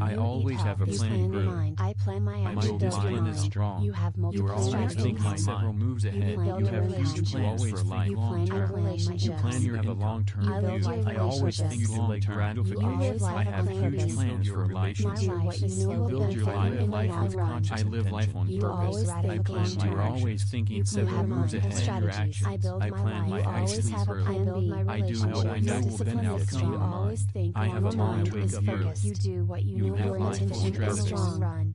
I always have a You plan plan B. your mind. I plan my My actions. discipline is Mind. strong. You have You multiple are always strategies. thinking several moves ahead. plan You your have future relationships. plans for life You long plan your term. You relationships. plan your long-term You build view. your I always relationships. think long term. You live life I have on huge purpose. plans for life. You do what you know will Build your benefit you in the life long with run. conscious I live life on You purpose. always I think plan long my term. always thinking You several have moves multiple ahead. Your strategies. actions. I build I my plan life. my You always actions have a further. plan B. I do what I know will Discipline benefit is me. strong. You always think I have a long long term. wake up You do what you know have will life benefit you in the strategies. long run.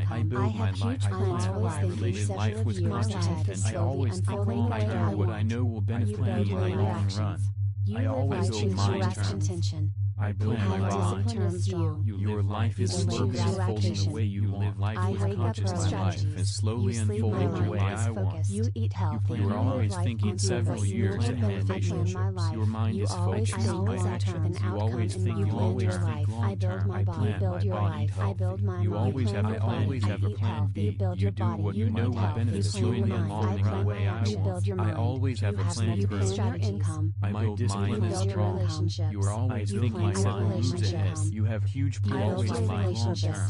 income. I build my life. I plan my related life with consciousness, and I always think long. I do what I know will benefit me in the long run. I always build my terms. I build my bond. Your life is slowly unfolding the way you live life with conscious. My life is slowly unfolding the way I want. You eat healthy. You are always thinking several years ahead. Your mind is focused on my actions. You always think long term. I plan my body healthy. You always have a plan B. You do what you know will benefit you in the long run the way I want. I always have a plan B. My discipline is strong. You are always thinking long moves ahead. You have huge plans for my long term.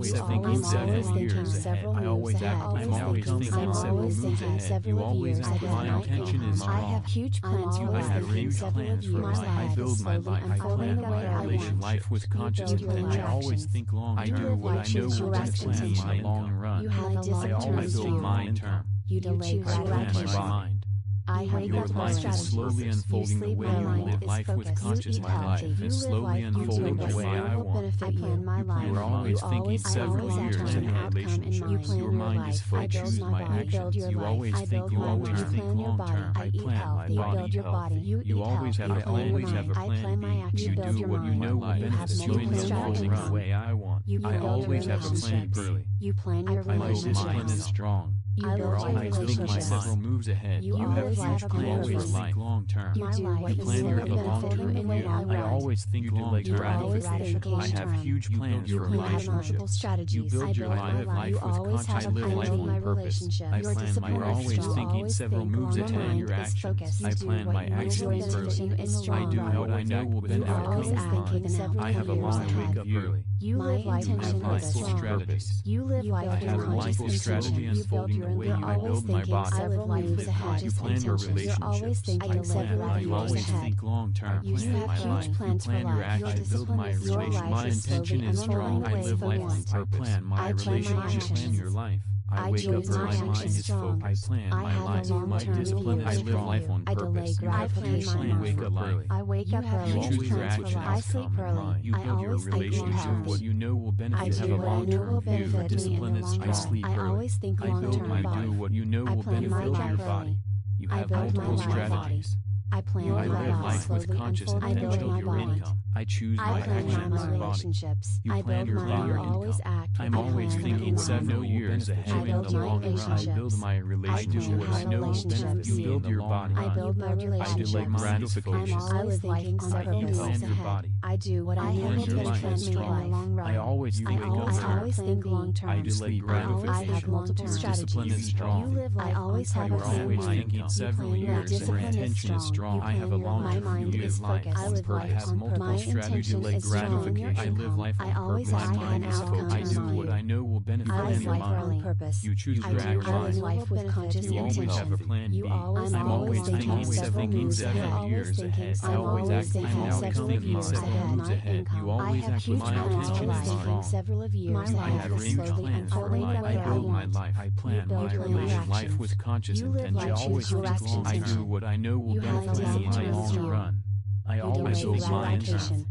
always thinking several years ahead. I always act. I'm always thinking several moves ahead. You always act. My intention is I have strong. huge plans for I have huge plans for my life. I build my life. I plan my relationship with conscious intention. I always think long term. I do what I know will plan in the long run. You have a I always build mind term. You delay I plan my mind. I have Your multiple life is strategies. slowly unfolding the You way sleep, you my mind live is life with focused. consciousness. You eat My life healthy. is slowly unfolding the way I want. I plan my life. You are always thinking several years an ahead. outcome in mind. Your mind is I build focused. my My body. actions. You always I think build my long mind. term. You plan your body. I I eat plan my healthy. You body build your body. healthy. You You eat always healthy. have You a plan your plan mind. B. I plan my actions. You do what you know will benefit you in the long run. The way I want. You I build your always have a plan B. relationships. You plan your My discipline is relationships. strong. You You're build your always thinking relationships. several moves ahead. You You have always huge have a plans for purpose. life long term. You do what You plan will you have a benefit long you term in the view. long I run. always think long term. always think long I have term. huge plans for You have multiple relationships. strategies. You build I your build life my with life. You always conscience. I have a live life plan. My on purpose. relationship. I Your plan my discipline you're is always strong. thinking Always several think moves long ahead. term. Your Is actions. focused. I You do plan what my you know actions will benefit early. you in the I long do run. what I know will You benefit always you. act with several I have a years long ahead. wake up early. You live life You with have purpose. mindful strategies. You live I life have with a mindful conscious strategy intention. You build unfolding your the way you're you always build my thinking body. several moves ahead. You plan your You're always relationships. thinking I plan several my years always ahead. think long term. You Plan have my huge life. plans You plan for your life. Your actions. I build discipline my is your relationship. life My is intention slowly is strong. unfolding I the live way life you on want. purpose. I plan my I plan my relationship. Plan your actions. life. I I wake do up my early. My mind actions is strong. focused. I plan I my have a life. long My term discipline. view I of live you. life on I delay purpose. You have gratification. huge plans wake up early. I wake up early. You You choose your plans for action life. I sleep outcome in early. mind. You I build your always think relationship. long What term. you know will benefit I you. do Have a what I know long-term will view. benefit me in Discipline the is long strong. run. Sleep I early. always think I long build term. my do what you know I will plan my benefit your life body. You I have build my multiple life. strategies. I plan I my live life life with slowly conscious unfolding. I intention build of my your body. income. I choose my I plan actions. my Body. relationships. You I plan build your my your I always income. act. I'm with always plan thinking in mind. several years ahead I in build the my long run. I relationships. build my I relationship. plan What my I know will relationships. benefit you. You Build your body. I build my I delay relationships. gratification. I'm always thinking on I purpose. plan your body. I do what I You know plan will your life benefit is me in the strong. long run. I always wake up I early. always think long term. I delay gratification. I have multiple Your strategies. discipline is strong. You live life. I always have You a are plan. always thinking several Your years. Your discipline is intention is strong. You I have a plan your long life. term. My mind You is live life focused. I on live life purpose. I have on multiple purpose. My strategies. intention Delay is strong. gratification. I live life I on always purpose. act My with mind an is outcome focused. I in do mind. what I know will benefit I live your life on mind. purpose. You choose I your do actions. life with conscious You always intention. have a plan You B. always I'm always thinking several moves ahead. ahead, years ahead. I always act. I'm always thinking several moves ahead. You always act with my intention is strong. Several of years I have huge plans for life. I build my life. I plan my relationship life with conscious intention. I always think long. I do what I know will benefit me in the long run. I always build my intention.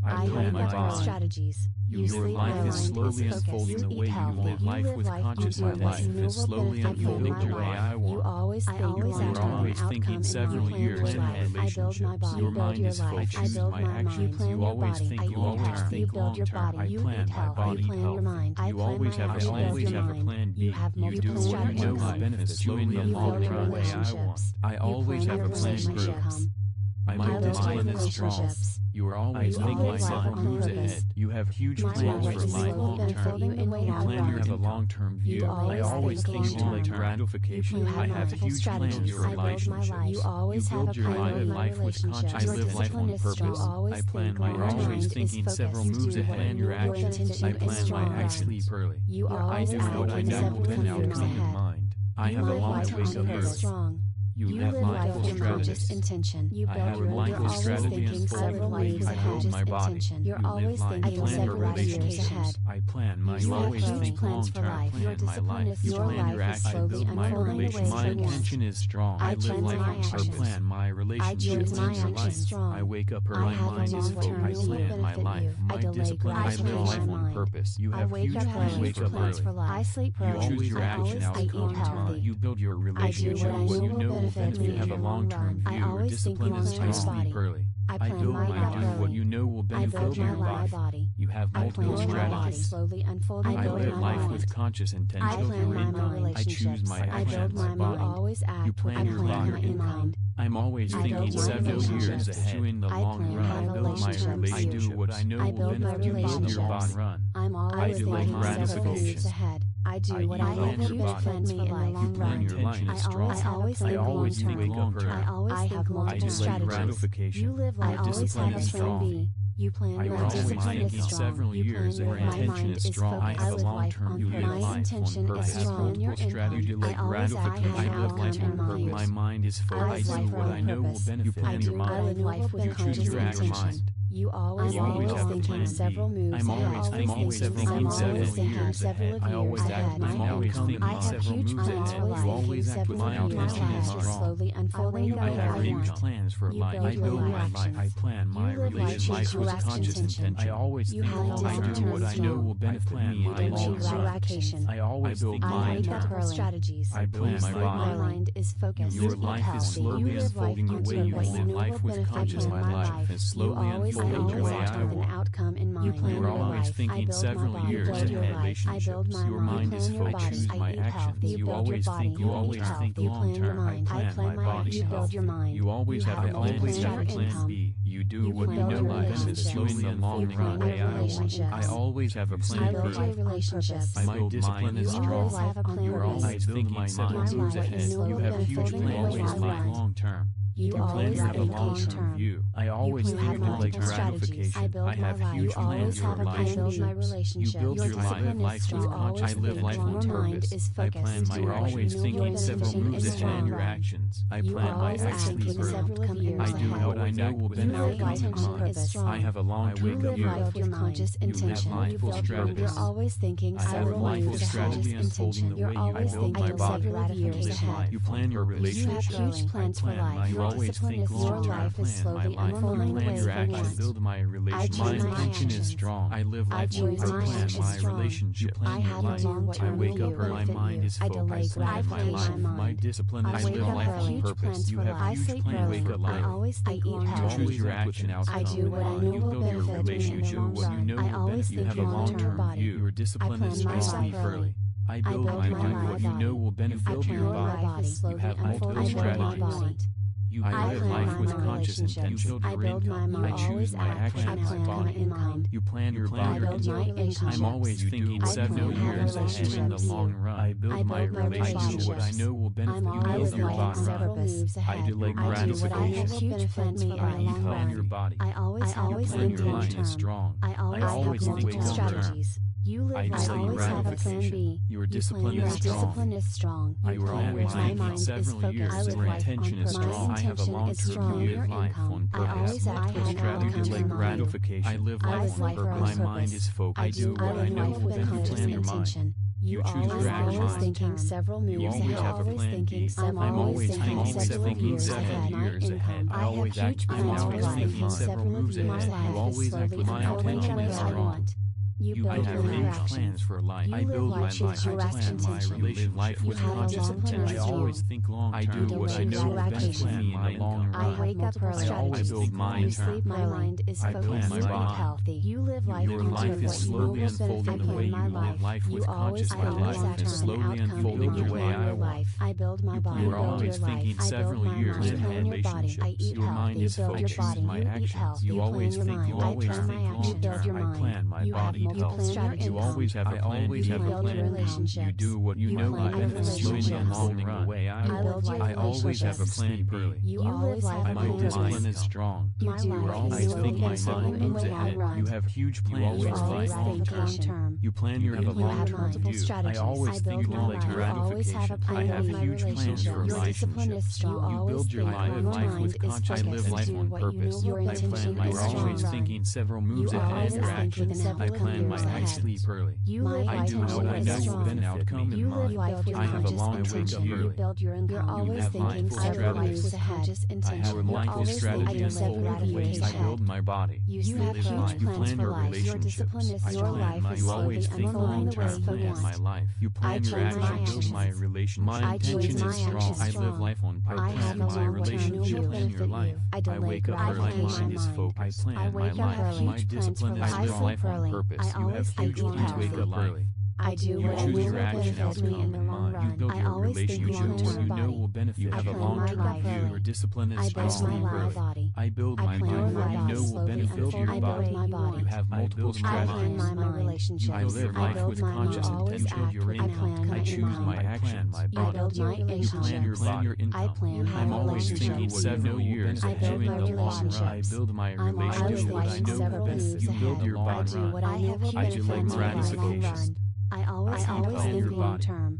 I plan my body. Strategies. Your life is slowly unfolding the way you live life with conscious intention. My life is slowly unfolding the way I want. You always think You're always thinking several years ahead. Relationships. Your mind is focused. I choose my actions. You always think. You always think long term. I plan my body health. You always have a plan B. You do what you know will benefit you in the long run. The way I want. I always have a plan B. My discipline is strong. You are always thinking several moves ahead. You have huge plans for life long term. You plan you have a long-term view. I always think long term gratification. I have huge plans for relationships. You build your life with conscious. I live life on purpose. I plan my always thinking several moves ahead. Plan your actions. I plan my I sleep early. I do what I know will benefit me in mind. I have a long wake up early. You have mindful strategies. I have a mindful strategy unfolding the way you build my body. You live life. I plan your relationships. I plan my. You always think long term. Plan my life. You plan your actions. I build my relationship. My intention is strong. I live life on purpose. I plan my relationships in your life. I wake up early. My mind is focused. I plan my life. My discipline. I live life on purpose. You have huge plans. Wake up early. I sleep early. You choose your action outcome in mind. You build your relationship. What you know will benefit you. Have a long-term view. Your discipline is I sleep early. I build my do what you know will benefit your body. You have multiple strategies. I live life with conscious intention. Your income. I choose my actions. Body. You plan your body. I'm always thinking several years ahead. You in the long run. I build my relationship. I do what I know will benefit you. Build your body. I delay gratification. I do what I hope will benefit me in the long run. Your life is strong. I always think long term. I have multiple strategies. You live life. I always have a plan B. You plan your discipline is strong. Several years. Your intention is strong. I have a long-term view. My intention is strong. Your income. I always act with an outcome in mind. My mind is focused. I do what I know will benefit. You plan your mind. You choose your action. You always have thinking several moves ahead. I'm always thinking several I always ahead. I'm always thinking several moves ahead. You always act with my intention is strong. I have huge plans for life. I build my life. I plan my life with conscious intention. I always think I do what I know will benefit me in the long run. I always build my strategies. I plan my body. My mind is focused. Your life is slowly unfolding the way you live life with conscious. My life is slowly unfolding the way I want. You plan You're always thinking several years ahead. Relationships. Your mind is focused. I choose my actions. You always think long term. I plan my body's health. You always have a plan B. You do what you know benefits you in the long run. I always have a plan B. My discipline is strong. You're always thinking several moves ahead. You have huge plans for life long term. You plan to have a think long-term view. I always think like gratification. I have huge plans for relationships. You build your life with conscious. I live life on purpose. I plan my. You're always thinking several moves ahead in your actions. I plan my actions early. I do what I know will benefit outcome. I have a long-term view. You have mindful strategies. You're always thinking I have a mindful strategy unfolding the way I build my body. You plan your relationships. Huge plans for life. You always think long-term. Plan my life. You plan your actions. Build my relationship. My intention is strong. I live life. I plan my relationship. You plan your life. I wake up early. My mind is focused. I plan my life. My discipline is live life on purpose. You have huge plans. Wake up late. You choose your action outcome. I do what I know You will build your benefit me in relationship. the long What you run. know I will always benefit. You have a think long-term long-term. view. Your discipline is plan my strong. life early. I build my life. What you know will benefit your body. You have multiple strategies. You live life with conscious intention. I build my mind. I choose my actions. I plan my income. You plan your body. I'm always thinking several years ahead in the long run. I build my relationship. What I know will benefit you. Build your body. I do like gratification. You plan your body. I always Plan your life is strong. I always think think strategies. You live. I I always have a plan B. Your discipline Your is strong. discipline is strong. I will always My think mind in is several years. focused. Your intention is My strong. I have a intention is long-term strong. view Your of life income. on I purpose. always act Multiple with strategies long-term like mind. gratification. I live life on purpose. My mind is focused. I do what I know will with benefit conscious your mind. intention. You choose your always actions. thinking several moves You always ahead. have a plan B. I'm always thinking several years ahead. I always act. I'm always thinking several moves ahead. You always act with my intention is strong. I have huge plans for life. I build my life. I plan my relationship. Life with conscious intent. I always think long term. I do what I know will benefit me in the long run. I wake up early. I always build my term. My mind is I plan focused. my body. Healthy. You live life. Your life is slowly unfolding the way you live life with conscious. My life is slowly unfolding the way I want. I build my body. You are always thinking several years ahead. Relationships. Your mind is focused. My actions. You always think. You always think long term. I plan my body health. You always have a plan. You do what you know will benefit you in the long run. I always have a plan B. My discipline is strong. You are always thinking several moves ahead. You have huge plans for life long term. You plan your long-term view. I always think like gratification. I have huge plans for relationships. You build your life with conscious. I live life on purpose. I plan my. You're always thinking several moves ahead. Your actions. I plan my. I sleep early. I do what I know will benefit outcome in mind. I have a long wake up early. You're always thinking several years ahead. I have a mindful strategy unfolding the ways I build my body. You have huge You plan plans for your life. Your relationships. discipline is I your plan life my. is You slowly always think unfolding long the way term. you Plan want. my life. You plan your plan my actions. Build my actions. relationship. My I choose intention my is strong. actions I live strong. life on purpose. I have a My long-term relationship view. in your life. I wake up early. My mind is focused. I plan my life. My discipline is strong. Life on purpose. You have huge plans. Wake up early. I do You what I choose know your will action benefit me outcome in the in long mind. You run. build I your always think relationship. long What term you know body. will benefit. You I have a plan long my term life. view. Your discipline I is build strong. my body. I build I my plan mind. my What you body know will slowly benefit unfold. your I body. build my body. You have multiple I plan strategies. my relationships. I live I life build with my conscious always intention. act Your with my income. plan I in choose mind. my actions. I build my You plan your relationships. income. I plan I'm my always thinking relationships. several years I ahead build in my the long run. I relationships. build my I'm always relationship. What I thinking know will several benefit. moves You build ahead. your I body. do what I know will I do benefit like me in the long gratification. run. I always plan think your long body. term.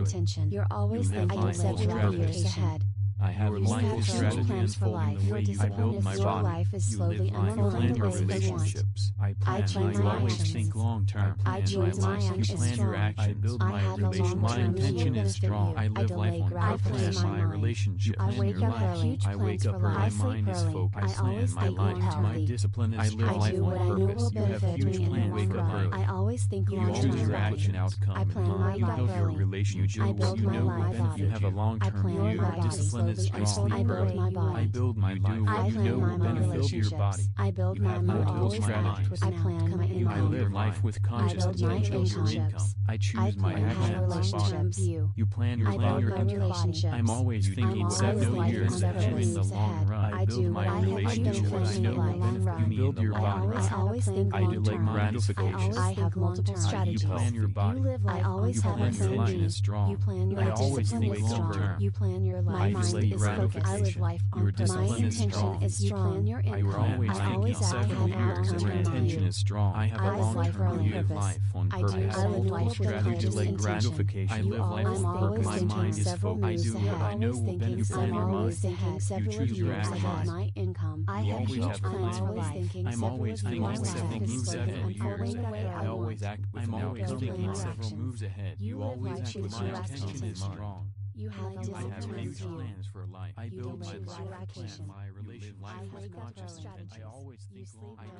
intention. You're always thinking several years ahead. I have a mindful strategy unfolding the way I build my body. You live life, plan your relationships. I plan my always think long term. I plan my life, you plan your actions. I build my relation. My intention is strong. I live life on purpose. My relationship. I wake up early. I wake up early. My mind is focused. I plan my life. My discipline is strong. I live on purpose. You have huge plans. Wake up early. I always think long term. You choose your action outcome. I plan my life early. You build your relationship. I build my body. You have a long term view. Discipline is strong. I build my body. I build my life. I You plan know my benefits to your body. I build You my have mind. multiple strategies. I plan my You income. live life with conscious I build my attention to your income. relationships. I choose my I plan actions. my relationships. You plan your I build my income. relationships. I'm always thinking I'm always several thinking years several ahead in the years long ahead. run. I build do my what I have relationships. benefits in the long run. You build your I body. always think I delay long-term. gratification. I have multiple strategies. You plan your body. I always You have a plan your plan life B. is strong. You plan your I always discipline think is strong. long-term. You plan your life. I My mind delay is focused. I live gratification. life on Your purpose. My discipline is intention strong. is you plan your I income. always I thinking always have several an years. Your long-term intention view. is strong. I have I a live life long-term on view of purpose. life on I purpose. do. I live life with strategy conscious delay intention. gratification. I live life I'm on purpose. always My thinking mind is several focused. I moves do what I ahead. know will benefit I'm your always mind. thinking several choose your years actions. ahead. My income. I have always huge have a plans for plan. life. I'm always thinking several moves ahead. I I always act with I'm an always outcome. thinking Several several moves ahead. You always act with my intention is strong. You have I have discipline huge view. plans for life. I You build my choose life your plan, action. my relation life I with wake up conscious early. intention. I always You think sleep long.